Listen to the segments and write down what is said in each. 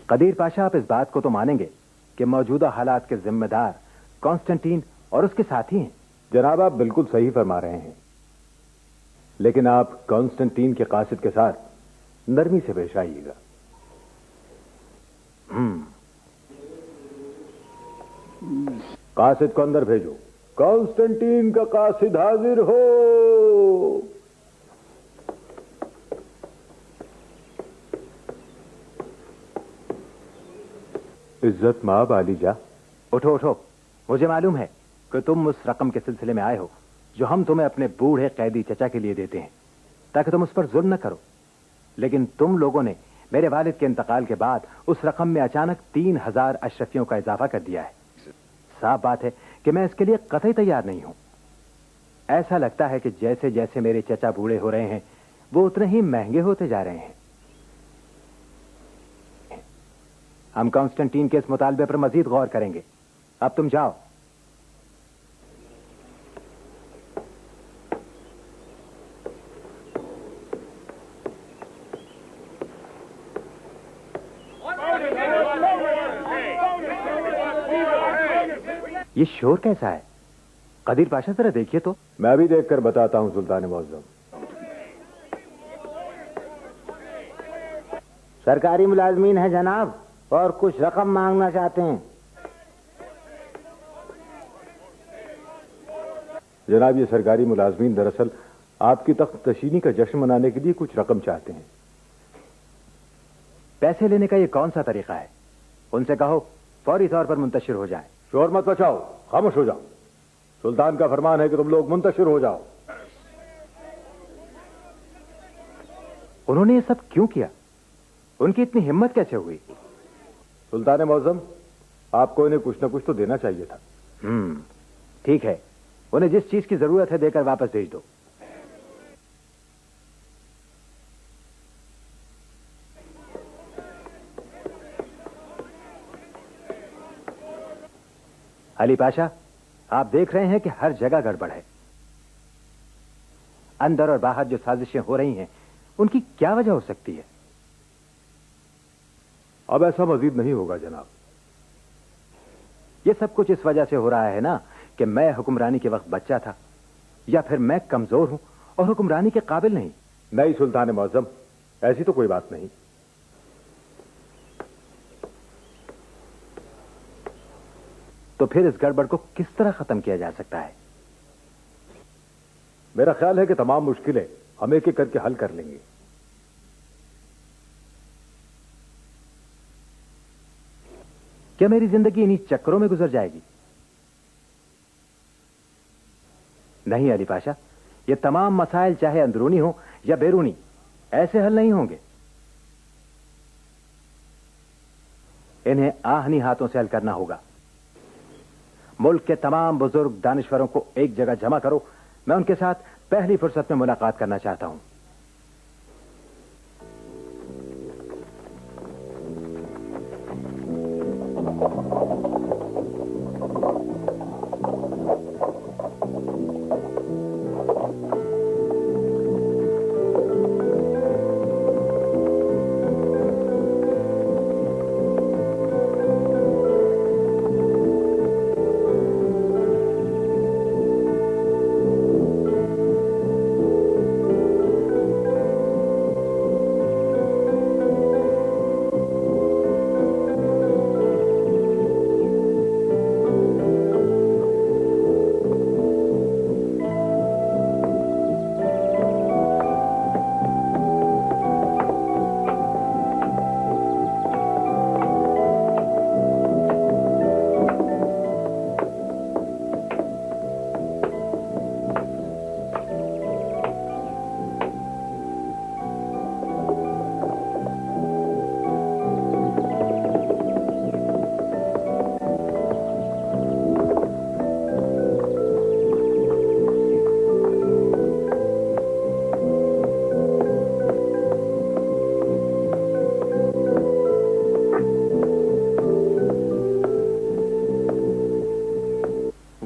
قدیر پاشا، آپ اس بات کو تو مانیں گے کہ موجودہ حالات کے ذمہ دار کانسٹنٹین اور اس کے ساتھی ہیں؟ جناب آپ بالکل صحیح فرما رہے ہیں، لیکن آپ کانسٹنٹین کے قاصد کے ساتھ نرمی سے پیش آئیے گا۔ قاصد کو اندر بھیجو۔ کانسٹنٹین کا قاصد حاضر ہو۔ عزت مآب علی جا۔ اٹھو اٹھو، مجھے معلوم ہے کہ تم اس رقم کے سلسلے میں آئے ہو جو ہم تمہیں اپنے بوڑھے قیدی چچا کے لیے دیتے ہیں تاکہ تم اس پر ظلم نہ کرو، لیکن تم لوگوں نے میرے والد کے انتقال کے بعد اس رقم میں اچانک 3000 اشرفیوں کا اضافہ کر دیا ہے۔ صاف بات ہے کہ میں اس کے لیے قطعی تیار نہیں ہوں۔ ایسا لگتا ہے کہ جیسے جیسے میرے چچا بوڑھے ہو رہے ہیں وہ اتنے ہی مہنگے ہوتے جا رہے ہیں۔ ہم کانسٹنٹین کے اس مطالبے پر مزید غور کریں گے۔ اب تم جاؤ۔ یہ شور کیسا ہے؟ قدیر پاشا ذرا دیکھیے تو۔ میں بھی دیکھ کر بتاتا ہوں سلطان معظم۔ سرکاری ملازمین ہیں جناب، اور کچھ رقم مانگنا چاہتے ہیں۔ جناب یہ سرکاری ملازمین دراصل آپ کی تخت نشینی کا جشن منانے کے لیے کچھ رقم چاہتے ہیں۔ پیسے لینے کا یہ کون سا طریقہ ہے؟ ان سے کہو فوری طور پر منتشر ہو جائیں۔ شور مت مچاؤ، خاموش ہو جاؤ۔ سلطان کا فرمان ہے کہ تم لوگ منتشر ہو جاؤ۔ انہوں نے یہ سب کیوں کیا؟ ان کی اتنی ہمت کیسے ہوئی؟ سلطان معظم، آپ کو انہیں کچھ نہ کچھ تو دینا چاہیے تھا۔ ٹھیک ہے، انہیں جس چیز کی ضرورت ہے دے کر واپس بھیج دو۔ علی پاشا، آپ دیکھ رہے ہیں کہ ہر جگہ گڑبڑ ہے۔ اندر اور باہر جو سازشیں ہو رہی ہیں ان کی کیا وجہ ہو سکتی ہے؟ اب ایسا مزید نہیں ہوگا جناب۔ یہ سب کچھ اس وجہ سے ہو رہا ہے نا کہ میں حکمرانی کے وقت بچہ تھا، یا پھر میں کمزور ہوں اور حکمرانی کے قابل نہیں؟ نہیں سلطان معظم، ایسی تو کوئی بات نہیں۔ تو پھر اس گڑبڑ کو کس طرح ختم کیا جا سکتا ہے؟ میرا خیال ہے کہ تمام مشکلیں ہم ایک ایک کر کے حل کر لیں گے۔ کیا میری زندگی انہی چکروں میں گزر جائے گی؟ نہیں علی پاشا، یہ تمام مسائل چاہے اندرونی ہوں یا بیرونی ایسے حل نہیں ہوں گے۔ انہیں آہنی ہاتھوں سے حل کرنا ہوگا۔ ملک کے تمام بزرگ دانشوروں کو ایک جگہ جمع کرو، میں ان کے ساتھ پہلی فرصت میں ملاقات کرنا چاہتا ہوں۔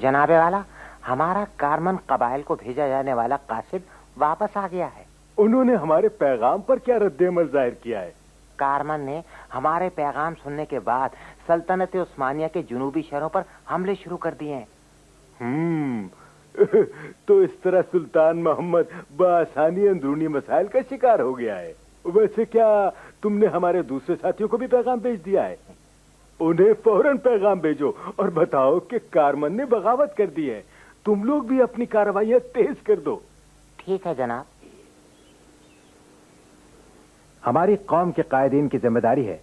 جناب والا، ہمارا کارمن قبائل کو بھیجا جانے والا قاصد واپس آ گیا ہے۔ انہوں نے ہمارے پیغام پر کیا رد عمل ظاہر کیا ہے؟ کارمن نے ہمارے پیغام سننے کے بعد سلطنت عثمانیہ کے جنوبی شہروں پر حملے شروع کر دیے ہیں۔ تو اس طرح سلطان محمد بآسانی اندرونی مسائل کا شکار ہو گیا ہے۔ ویسے کیا تم نے ہمارے دوسرے ساتھیوں کو بھی پیغام بھیج دیا ہے؟ انہیں فوراً پیغام بھیجو اور بتاؤ کہ کارمن نے بغاوت کر دی ہے۔ تم لوگ بھی اپنی کارروائیاں تیز کر دو۔ ٹھیک ہے جناب۔ ہماری قوم کے قائدین کی ذمہ داری ہے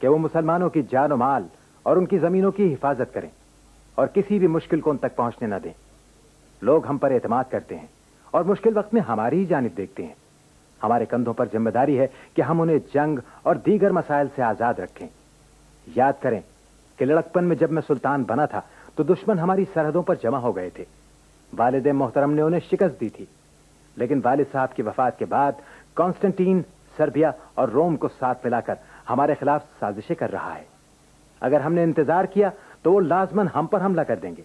کہ وہ مسلمانوں کی جان و مال اور ان کی زمینوں کی حفاظت کریں اور کسی بھی مشکل کو ان تک پہنچنے نہ دیں۔ لوگ ہم پر اعتماد کرتے ہیں اور مشکل وقت میں ہماری ہی جانب دیکھتے ہیں۔ ہمارے کندھوں پر ذمہ داری ہے کہ ہم انہیں جنگ اور دیگر مسائل سے آزاد رکھیں۔ یاد کریں کہ لڑکپن میں جب میں سلطان بنا تھا تو دشمن ہماری سرحدوں پر جمع ہو گئے تھے۔ والد محترم نے انہیں شکست دی تھی، لیکن والد صاحب کی وفات کے بعد کانسٹنٹین سربیا اور روم کو ساتھ ملا کر ہمارے خلاف سازشیں کر رہا ہے۔ اگر ہم نے انتظار کیا تو وہ لازماً ہم پر حملہ کر دیں گے۔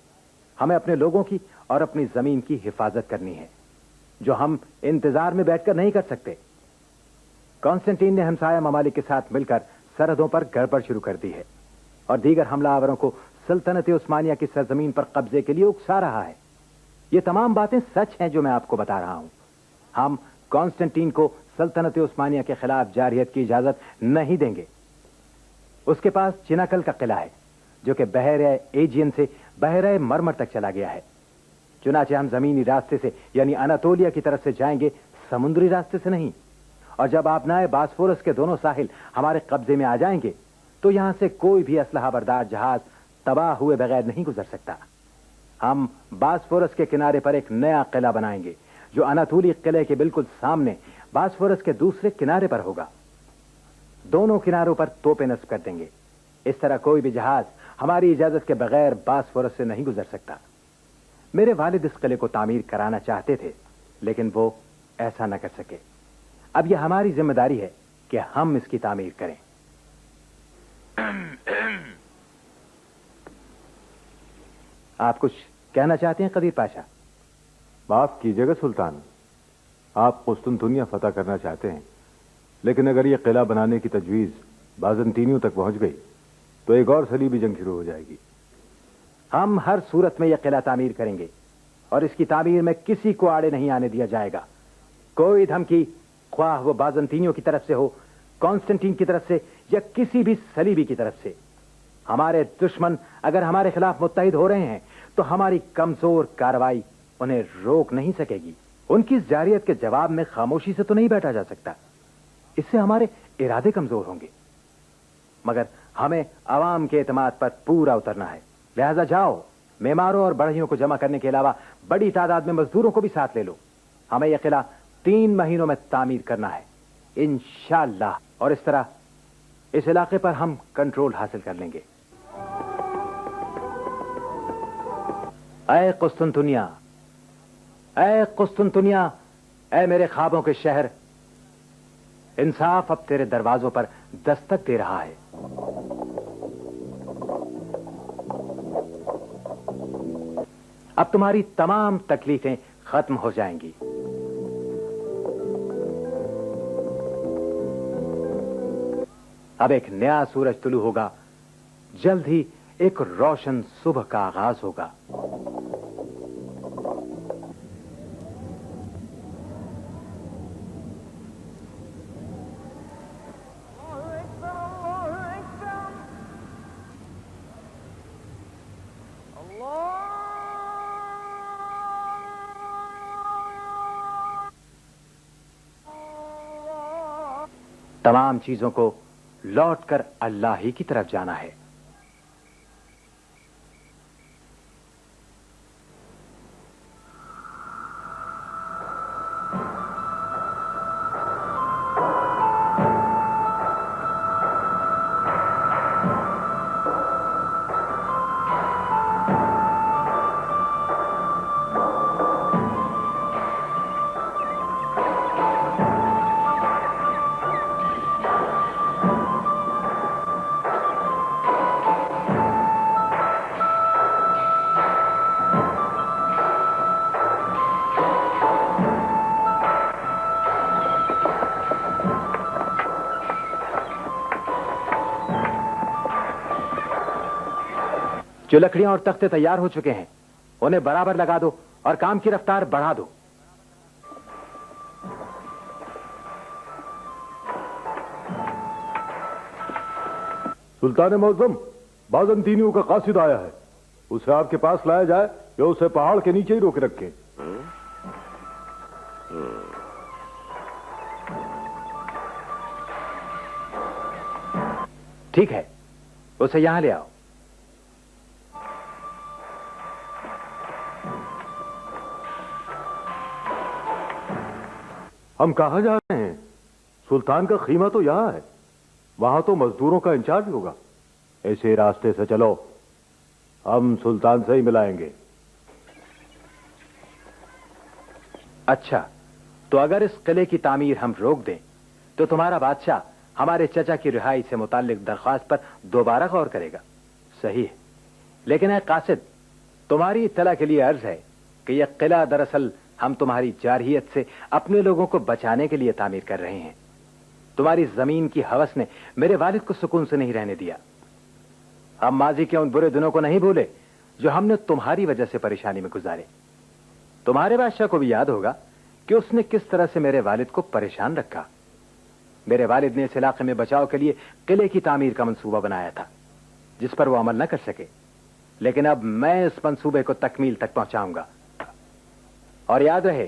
ہمیں اپنے لوگوں کی اور اپنی زمین کی حفاظت کرنی ہے، جو ہم انتظار میں بیٹھ کر نہیں کر سکتے۔ کانسٹنٹین نے ہمسایہ ممالک کے ساتھ مل کر سرحدوں پر گڑبڑ شروع کر دی ہے اور دیگر حملہ آوروں کو سلطنت عثمانیہ کی سرزمین پر قبضے کے لیے اکسا رہا ہے۔ یہ تمام باتیں سچ ہیں جو میں آپ کو بتا رہا ہوں۔ ہم کانسٹنٹین کو سلطنت عثمانیہ کے خلاف جارحیت کی اجازت نہیں دیں گے۔ اس کے پاس چناکل کا قلعہ ہے جو کہ بحیرہ ایجین سے بحیرہ مرمر تک چلا گیا ہے۔ چنانچہ ہم زمینی راستے سے یعنی اناتولیا کی طرف سے جائیں گے، سمندری راستے سے نہیں۔ اور جب آبنائے باسفورس کے دونوں ساحل ہمارے قبضے میں آ جائیں گے تو یہاں سے کوئی بھی اسلحہ بردار جہاز تباہ ہوئے بغیر نہیں گزر سکتا۔ ہم باسفورس کے کنارے پر ایک نیا قلعہ بنائیں گے جو اناتولی قلعے کے بالکل سامنے باسفورس کے دوسرے کنارے پر ہوگا۔ دونوں کناروں پر توپیں نصب کر دیں گے۔ اس طرح کوئی بھی جہاز ہماری اجازت کے بغیر باسفورس سے نہیں گزر سکتا۔ میرے والد اس قلعے کو تعمیر کرانا چاہتے تھے لیکن وہ ایسا نہ کر سکے۔ اب یہ ہماری ذمہ داری ہے کہ ہم اس کی تعمیر کریں۔ آپ کچھ کہنا چاہتے ہیں قدیر پاشا؟ معاف کیجیے گا سلطان، آپ قسطنطنیہ فتح کرنا چاہتے ہیں، لیکن اگر یہ قلعہ بنانے کی تجویز بازنطینیوں تک پہنچ گئی تو ایک اور صلیبی جنگ شروع ہو جائے گی۔ ہم ہر صورت میں یہ قلعہ تعمیر کریں گے اور اس کی تعمیر میں کسی کو آڑے نہیں آنے دیا جائے گا۔ کوئی دھمکی، خواہ وہ بازنطینیوں کی طرف سے ہو، کانسٹنٹین کی طرف سے یا کسی بھی صلیبی کی طرف سے، ہمارے دشمن اگر ہمارے خلاف متحد ہو رہے ہیں تو ہماری کمزور کارروائی انہیں روک نہیں سکے گی۔ ان کی جارحیت کے جواب میں خاموشی سے تو نہیں بیٹھا جا سکتا، اس سے ہمارے ارادے کمزور ہوں گے۔ مگر ہمیں عوام کے اعتماد پر پورا اترنا ہے، لہذا جاؤ، معماروں اور بڑھئیوں کو جمع کرنے کے علاوہ بڑی تعداد میں مزدوروں کو بھی ساتھ لے لو۔ ہمیں یہ قلعہ 3 مہینوں میں تعمیر کرنا ہے انشاءاللہ، اور اس طرح اس علاقے پر ہم کنٹرول حاصل کر لیں گے۔ اے قسطنطنیہ، اے قسطنطنیہ، اے میرے خوابوں کے شہر، انصاف اب تیرے دروازوں پر دستک دے رہا ہے۔ اب تمہاری تمام تکلیفیں ختم ہو جائیں گی۔ اب ایک نیا سورج طلوع ہوگا، جلد ہی ایک روشن صبح کا آغاز ہوگا۔ تمام چیزوں کو لوٹ کر اللہ ہی کی طرف جانا ہے۔ جو لکڑیاں اور تختے تیار ہو چکے ہیں انہیں برابر لگا دو اور کام کی رفتار بڑھا دو. سلطان معظم، بازنطینیوں کا قاصد آیا ہے. اسے آپ کے پاس لایا جائے یا اسے پہاڑ کے نیچے ہی روک رکھے؟ ٹھیک ہے، اسے یہاں لے آؤ. ہم کہاں جا رہے ہیں؟ سلطان کا خیمہ تو یہاں ہے، وہاں تو مزدوروں کا انچارج ہوگا. ایسے راستے سے چلو، ہم سلطان سے ہی ملائیں گے. اچھا، تو اگر اس قلعے کی تعمیر ہم روک دیں تو تمہارا بادشاہ ہمارے چچا کی رہائی سے متعلق درخواست پر دوبارہ غور کرے گا. صحیح ہے، لیکن اے قاصد، تمہاری اطلاع کے لیے عرض ہے کہ یہ قلعہ دراصل ہم تمہاری جارحیت سے اپنے لوگوں کو بچانے کے لیے تعمیر کر رہے ہیں. تمہاری زمین کی ہوس نے میرے والد کو سکون سے نہیں رہنے دیا. ہم ماضی کے ان برے دنوں کو نہیں بھولے جو ہم نے تمہاری وجہ سے پریشانی میں گزارے. تمہارے بادشاہ کو بھی یاد ہوگا کہ اس نے کس طرح سے میرے والد کو پریشان رکھا. میرے والد نے اس علاقے میں بچاؤ کے لیے قلعے کی تعمیر کا منصوبہ بنایا تھا جس پر وہ عمل نہ کر سکے، لیکن اب میں اس منصوبے کو تکمیل تک پہنچاؤں گا. اور یاد رہے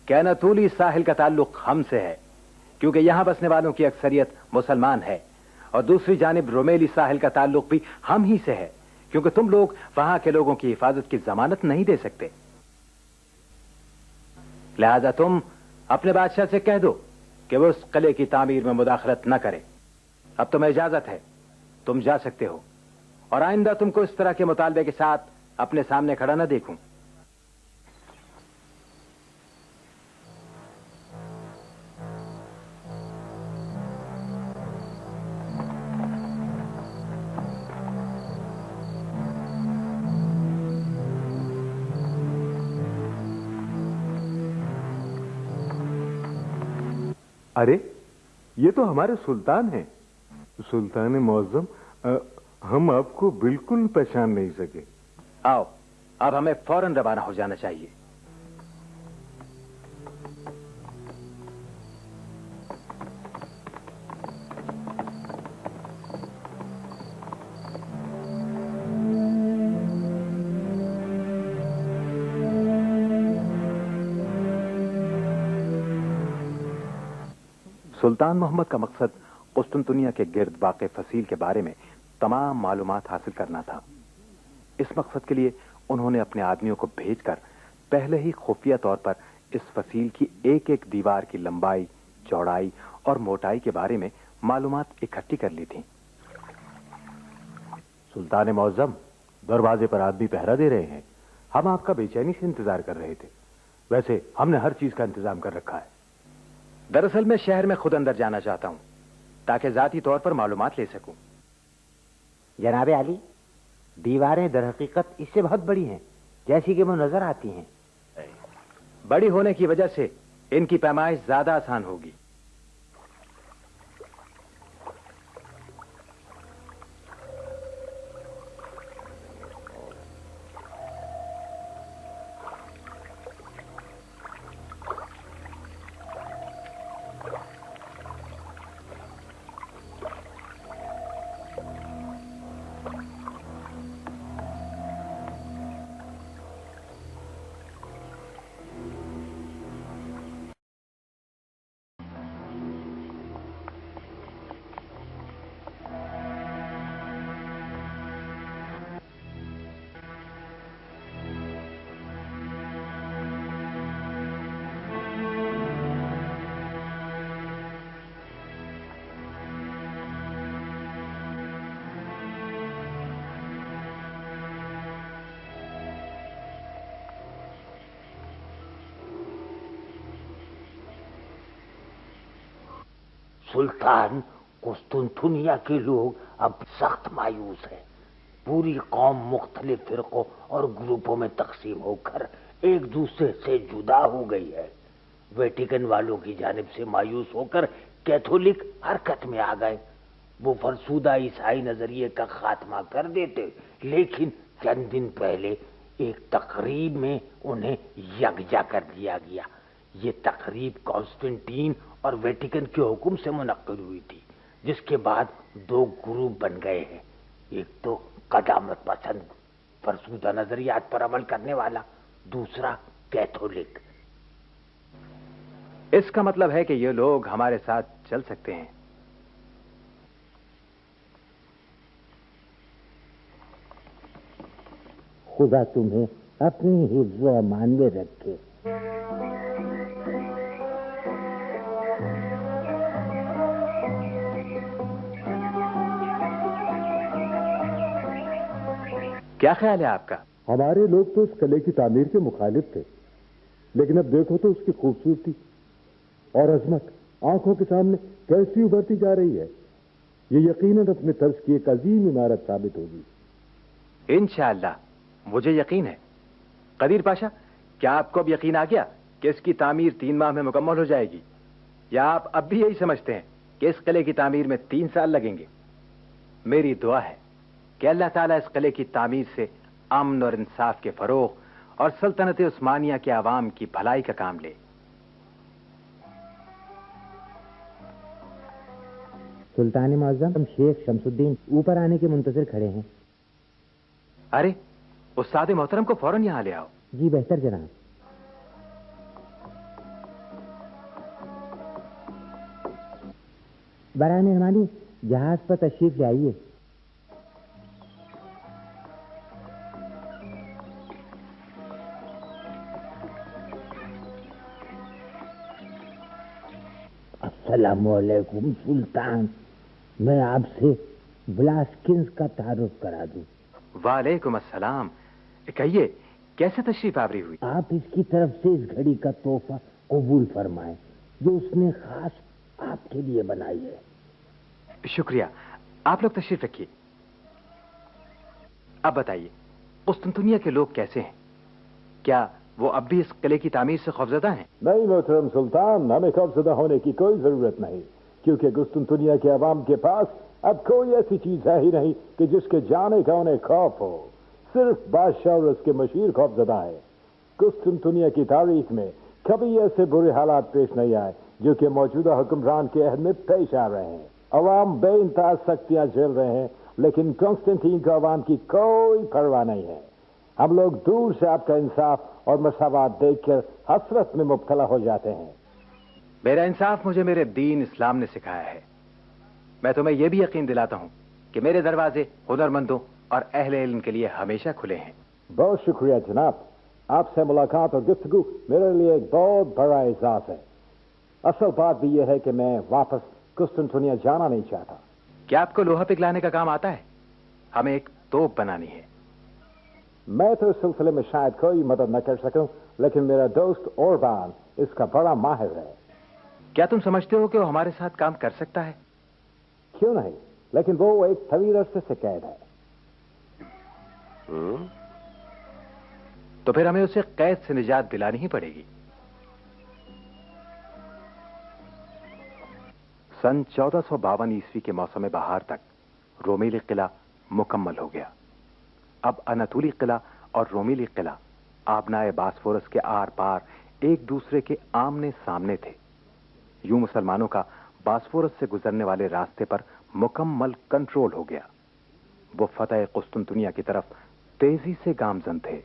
کہ اناطولی ساحل کا تعلق ہم سے ہے، کیونکہ یہاں بسنے والوں کی اکثریت مسلمان ہے، اور دوسری جانب رومیلی ساحل کا تعلق بھی ہم ہی سے ہے، کیونکہ تم لوگ وہاں کے لوگوں کی حفاظت کی ضمانت نہیں دے سکتے. لہذا تم اپنے بادشاہ سے کہہ دو کہ وہ اس قلعے کی تعمیر میں مداخلت نہ کرے. اب تمہیں اجازت ہے، تم جا سکتے ہو، اور آئندہ تم کو اس طرح کے مطالبے کے ساتھ اپنے سامنے کھڑا نہ دیکھوں. ارے یہ تو ہمارے سلطان ہیں. سلطان معظم، ہم آپ کو بالکل پہچان نہیں سکے. آؤ، اب ہمیں فوراً روانہ ہو جانا چاہیے. سلطان محمد کا مقصد قسطنطنیہ کے گرد واقع فصیل کے بارے میں تمام معلومات حاصل کرنا تھا. اس مقصد کے لیے انہوں نے اپنے آدمیوں کو بھیج کر پہلے ہی خفیہ طور پر اس فصیل کی ایک ایک دیوار کی لمبائی، چوڑائی اور موٹائی کے بارے میں معلومات اکٹھی کر لی تھی. سلطان معظم، دروازے پر آدمی پہرا دے رہے ہیں. ہم آپ کا بے چینی سے انتظار کر رہے تھے. ویسے ہم نے ہر چیز کا انتظام کر رکھا ہے. دراصل میں شہر میں خود اندر جانا چاہتا ہوں تاکہ ذاتی طور پر معلومات لے سکوں. جناب علی، دیواریں در حقیقت اس سے بہت بڑی ہیں جیسی کہ وہ نظر آتی ہیں. بڑی ہونے کی وجہ سے ان کی پیمائش زیادہ آسان ہوگی. سلطان، قسطنطنیہ کے لوگ اب سخت مایوس ہیں. پوری قوم مختلف فرقوں اور گروپوں میں تقسیم ہو کر ایک دوسرے سے جدا ہو گئی ہے. ویٹیکن والوں کی جانب سے مایوس ہو کر کیتھولک حرکت میں آ گئے. وہ فرسودہ عیسائی نظریے کا خاتمہ کر دیتے، لیکن چند دن پہلے ایک تقریب میں انہیں یکجا کر دیا گیا۔ یہ تقریب کانسٹنٹین اور ویٹیکن کے حکم سے منعقد ہوئی تھی، جس کے بعد دو گروپ بن گئے ہیں، ایک تو قدامت پسند فرسودہ نظریات پر عمل کرنے والا، دوسرا کیتھولک۔ اس کا مطلب ہے کہ یہ لوگ ہمارے ساتھ چل سکتے ہیں۔ خدا تمہیں اپنی حفظ و امان میں رکھے۔ کیا خیال ہے آپ کا؟ ہمارے لوگ تو اس قلعے کی تعمیر کے مخالف تھے، لیکن اب دیکھو تو اس کی خوبصورتی اور عظمت آنکھوں کے سامنے کیسی ابھرتی جا رہی ہے۔ یہ یقیناً اپنے طرز کی ایک عظیم عمارت ثابت ہوگی۔ انشاءاللہ، مجھے یقین ہے۔ قدیر پاشا، کیا آپ کو اب یقین آ گیا کہ اس کی تعمیر 3 ماہ میں مکمل ہو جائے گی، یا آپ اب بھی یہی سمجھتے ہیں کہ اس قلعے کی تعمیر میں 3 سال لگیں گے؟ میری دعا ہے کہ اللہ تعالیٰ اس قلعے کی تعمیر سے امن اور انصاف کے فروغ اور سلطنت عثمانیہ کے عوام کی بھلائی کا کام لے۔ سلطان معظم شیخ شمس الدین اوپر آنے کے منتظر کھڑے ہیں۔ ارے استاد محترم کو فوراً یہاں لے آؤ۔ جی بہتر جناب۔ برائے مہربانی جہاز پر تشریف لے آئیے۔ السلام علیکم سلطان، میں آپ سے بلاسکنز کا تعارف کرا دوں۔ وعلیکم السلام، کہیے کیسے تشریف آوری ہوئی؟ آپ اس کی طرف سے اس گھڑی کا تحفہ قبول فرمائیں جو اس نے خاص آپ کے لیے بنائی ہے۔ شکریہ، آپ لوگ تشریف رکھیے۔ اب بتائیے، قسطنطنیہ کے لوگ کیسے ہیں؟ کیا وہ اب بھی اس قلعے کی تعمیر سے خوفزدہ ہیں؟ نہیں محترم سلطان، ہمیں خوفزدہ ہونے کی کوئی ضرورت نہیں، کیونکہ قسطنطنیہ کے عوام کے پاس اب کوئی ایسی چیز ہے ہی نہیں کہ جس کے جانے کا انہیں خوف ہو۔ صرف بادشاہ اور اس کے مشیر خوفزدہ ہے۔ قسطنطنیہ کی تاریخ میں کبھی ایسے برے حالات پیش نہیں آئے جو کہ موجودہ حکمران کے عہد میں پیش آ رہے ہیں۔ عوام بے انتہا سختیاں جھیل رہے ہیں، لیکن قسطنطین کو عوام کی کوئی پرواہ نہیں ہے۔ ہم لوگ دور سے آپ کا انصاف اور مساوات دیکھ کر حسرت میں مبتلا ہو جاتے ہیں۔ میرا انصاف مجھے میرے دین اسلام نے سکھایا ہے۔ میں تمہیں یہ بھی یقین دلاتا ہوں کہ میرے دروازے ہنرمندوں اور اہل علم کے لیے ہمیشہ کھلے ہیں۔ بہت شکریہ جناب، آپ سے ملاقات اور گفتگو میرے لیے ایک بہت بڑا اعزاز ہے۔ اصل بات بھی یہ ہے کہ میں واپس قسطنطنیہ جانا نہیں چاہتا۔ کیا آپ کو لوہا پگھلانے کا کام آتا ہے؟ ہمیں ایک توپ بنانی ہے۔ میں تو اس سلسلے میں شاید کوئی مدد نہ کر سکوں، لیکن میرا دوست اوربان اس کا بڑا ماہر ہے۔ کیا تم سمجھتے ہو کہ وہ ہمارے ساتھ کام کر سکتا ہے؟ کیوں نہیں، لیکن وہ ایک طویل عرصے سے قید ہے۔ تو پھر ہمیں اسے قید سے نجات دلانی ہی پڑے گی۔ سن 1452 عیسوی کے موسم بہار تک رومیلی قلعہ مکمل ہو گیا۔ اب اناتولی قلعہ اور رومیلی قلعہ آبنائے باسفورس کے آر پار ایک دوسرے کے آمنے سامنے تھے۔ یوں مسلمانوں کا باسفورس سے گزرنے والے راستے پر مکمل کنٹرول ہو گیا۔ وہ فتح قسطنطنیہ کی طرف تیزی سے گامزن تھے۔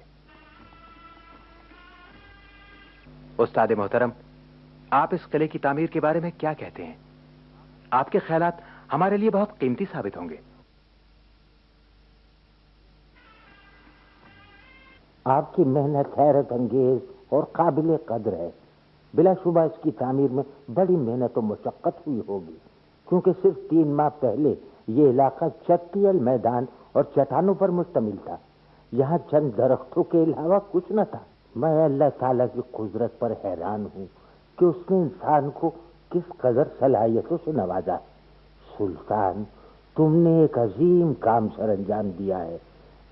استاد محترم، آپ اس قلعے کی تعمیر کے بارے میں کیا کہتے ہیں؟ آپ کے خیالات ہمارے لیے بہت قیمتی ثابت ہوں گے۔ آپ کی محنت حیرت انگیز اور قابل قدر ہے۔ بلا شبہ اس کی تعمیر میں بڑی محنت و مشقت ہوئی ہوگی، کیونکہ صرف 3 ماہ پہلے یہ علاقہ چٹیل میدان اور چٹانوں پر مشتمل تھا۔ یہاں چند درختوں کے علاوہ کچھ نہ تھا۔ میں اللہ تعالیٰ کی قدرت پر حیران ہوں کہ اس نے انسان کو کس قدر صلاحیتوں سے نوازا۔ سلطان، تم نے ایک عظیم کام سر انجام دیا ہے۔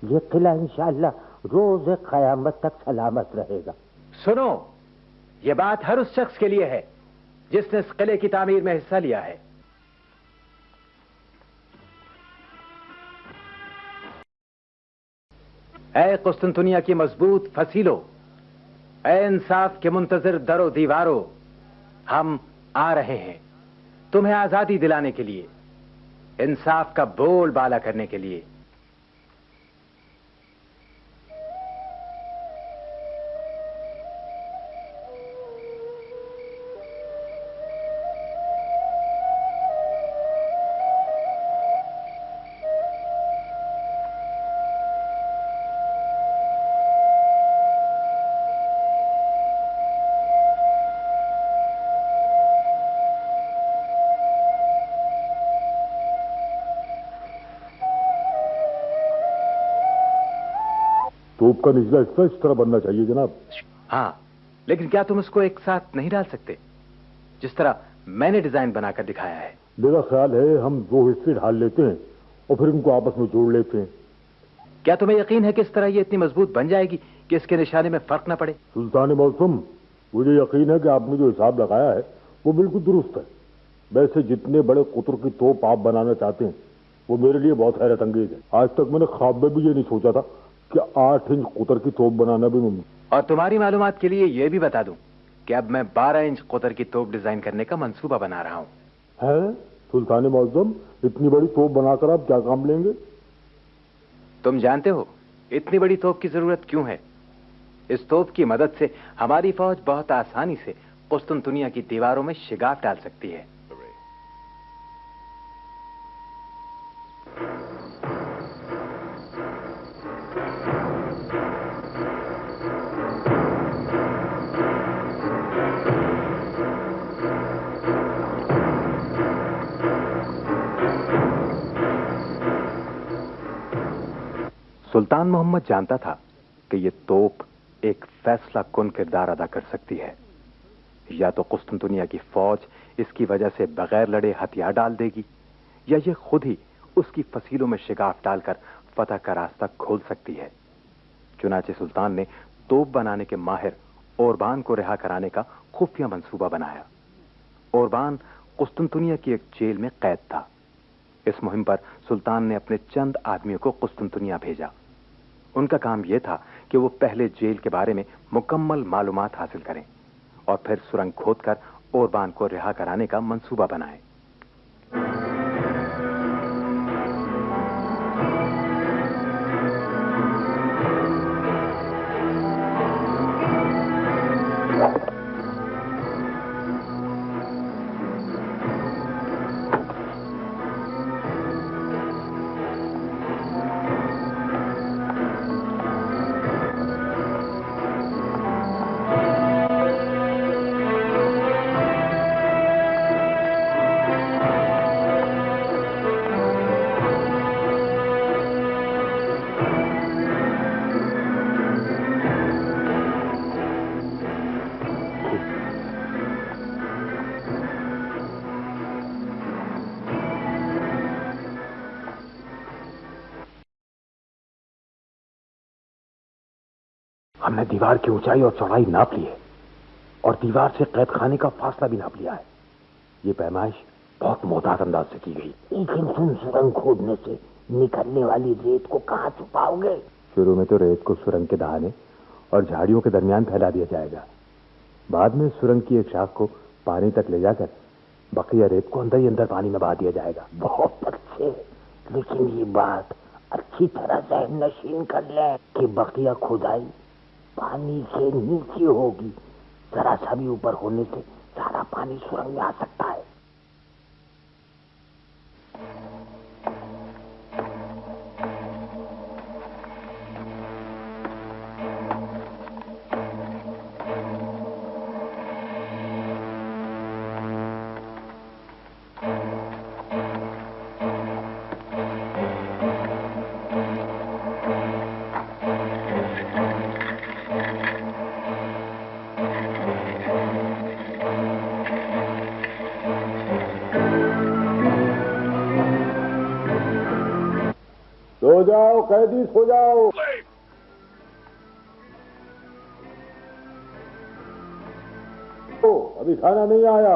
یہ قلعہ انشاءاللہ روز قیامت تک سلامت رہے گا۔ سنو، یہ بات ہر اس شخص کے لیے ہے جس نے اس قلعے کی تعمیر میں حصہ لیا ہے۔ اے قسطنطنیہ کی مضبوط فصیلوں، اے انصاف کے منتظر در و دیواروں، ہم آ رہے ہیں تمہیں آزادی دلانے کے لیے، انصاف کا بول بالا کرنے کے لیے۔ توپ کا نچلا حصہ اس طرح بننا چاہیے جناب۔ ہاں، لیکن کیا تم اس کو ایک ساتھ نہیں ڈال سکتے جس طرح میں نے ڈیزائن بنا کر دکھایا ہے؟ میرا خیال ہے ہم 2 حصے ڈھال لیتے ہیں اور پھر ان کو آپس میں جوڑ لیتے ہیں۔ کیا تمہیں یقین ہے کہ اس طرح یہ اتنی مضبوط بن جائے گی کہ اس کے نشانے میں فرق نہ پڑے؟ سلطان موسم، مجھے یقین ہے کہ آپ نے جو حساب لگایا ہے وہ بالکل درست ہے۔ ویسے جتنے بڑے قطر کی توپ آپ بنانا چاہتے ہیں وہ میرے لیے بہت حیرت انگیز ہے۔ آج تک میں نے خواب میں بھی یہ نہیں سوچا تھا کہ 8 انچ قطر کی توپ بنانا بھی ممکن۔ اور تمہاری معلومات کے لیے یہ بھی بتا دوں کہ اب میں 12 انچ قطر کی توپ ڈیزائن کرنے کا منصوبہ بنا رہا ہوں۔ ہے سلطان معظم، اتنی بڑی توپ بنا کر آپ کیا کام لیں گے؟ تم جانتے ہو اتنی بڑی توپ کی ضرورت کیوں ہے؟ اس توپ کی مدد سے ہماری فوج بہت آسانی سے قسطنطنیہ کی دیواروں میں شگاف ڈال سکتی ہے۔ سلطان محمد جانتا تھا کہ یہ توپ ایک فیصلہ کن کردار ادا کر سکتی ہے، یا تو قسطنطنیہ کی فوج اس کی وجہ سے بغیر لڑے ہتھیار ڈال دے گی، یا یہ خود ہی اس کی فصیلوں میں شگاف ڈال کر فتح کا راستہ کھول سکتی ہے۔ چنانچہ سلطان نے توپ بنانے کے ماہر اوربان کو رہا کرانے کا خفیہ منصوبہ بنایا۔ اوربان قسطنطنیہ کی ایک جیل میں قید تھا۔ اس مہم پر سلطان نے اپنے چند آدمیوں کو قسطنطنیہ بھیجا۔ ان کا کام یہ تھا کہ وہ پہلے جیل کے بارے میں مکمل معلومات حاصل کریں اور پھر سرنگ کھود کر اوربان کو رہا کرانے کا منصوبہ بنائیں۔ ہم نے دیوار کی اونچائی اور چوڑائی ناپ لی ہے اور دیوار سے قید خانے کا فاصلہ بھی ناپ لیا ہے۔ یہ پیمائش بہت محتاط انداز سے کی گئی۔ لیکن تم سرنگ کھودنے سے نکلنے والی ریت کو کہاں چھپاؤ گے؟ شروع میں تو ریت کو سرنگ کے دہانے اور جھاڑیوں کے درمیان پھیلا دیا جائے گا۔ بعد میں سرنگ کی ایک شاخ کو پانی تک لے جا کر بقیہ ریت کو اندر ہی اندر پانی میں بہا دیا جائے گا۔ بہت اچھے، لیکن یہ بات اچھی طرح ذہن نشین کر لیں کہ بقیہ کھدائی پانی سے نیچے ہوگی۔ ذرا سا بھی اوپر ہونے سے سارا پانی سرنگ میں آ سکتا ہے۔ سو جاؤ قیدی، سو جاؤ۔ ابھی کھانا نہیں آیا۔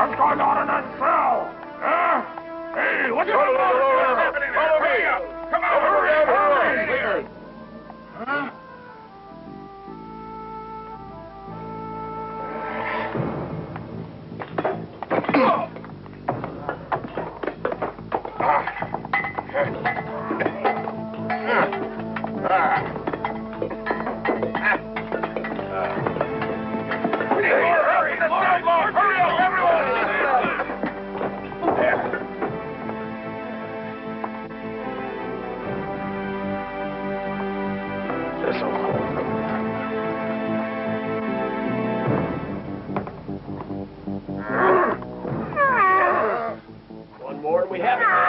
What's going on in that cell? Huh? Hey, what's going on? Happening? Follow me. Come on, hurry. Huh? One more and we have it.